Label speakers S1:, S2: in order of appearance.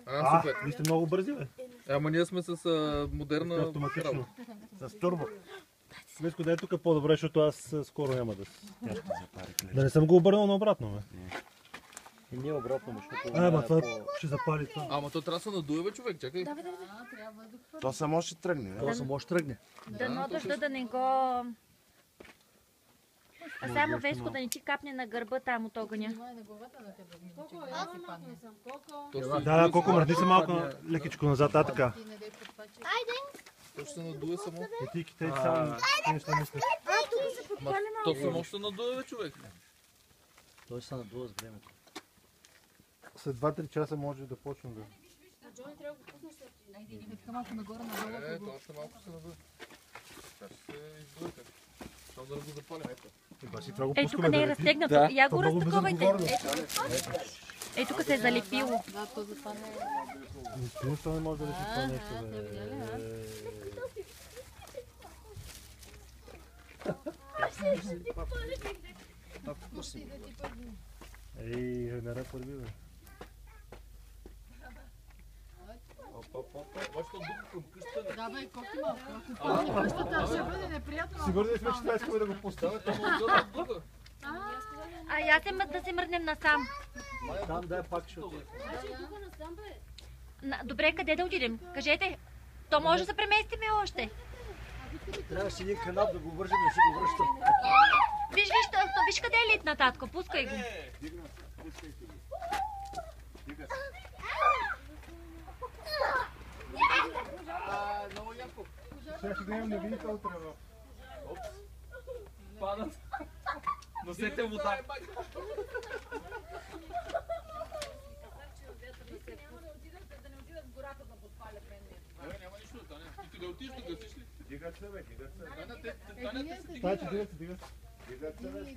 S1: Супер.
S2: Вие сте много бързи, бе.
S1: Ама ние сме с модерна
S2: Автоматично. С турбо. Миско да е тук по-добре, защото аз скоро няма да запари. Да не съм го обърнал наобратно, бе.
S3: И ние обратно, защото...
S2: Ама това ще запали това.
S1: Ама то трябва да се надуе, бе, човек, чакай.
S4: То само ще тръгне.
S3: То само ще тръгне.
S5: Дано дъжда да не го... А само Веско да не ти капне на гърба там от огъня.
S2: Да, колко мръдни се малко лекичко назад, така.
S1: То ще се надуе само.
S2: И ти само нещо мислиш.
S1: То само ще надуе, бе, човек.
S3: Той се надува с времето.
S2: След 2-3 часа може да почнем да...
S6: Малко нагоре, надолу.
S1: Това още малко се надуе. Така ще се издуете. Само да не го запалим, ето.
S5: Ей, тук не е разтегнато. Я го разтаковайте. Ей, тук се е залепило.
S6: Да, то затова не е.
S2: Нищо не може да реши това нещо, бе. Ей, не първи, бе.
S6: Да, бе, колко малко. Ако пълни къщата, ще бъде неприятно.
S2: Сигурно сме, че това искаме да го поставят.
S5: Я да се мърнем насам.
S3: Там да пак ще отиде.
S5: Добре, къде да отидем? Кажете. То може да се преместиме още.
S3: Трябваше един канап да го вържем и ще го връщам.
S5: Виж къде е литна, татко. Пускай го.
S1: Много яко.
S2: Ще да имам невидите утре, бе.
S1: Падат. Носете вода. Няма нищо, Таня. Ти да отидеш да гасиш ли?
S4: Дигат се, бе, дигат се.
S2: Стачи, дигат се.
S4: Дигат се, бе.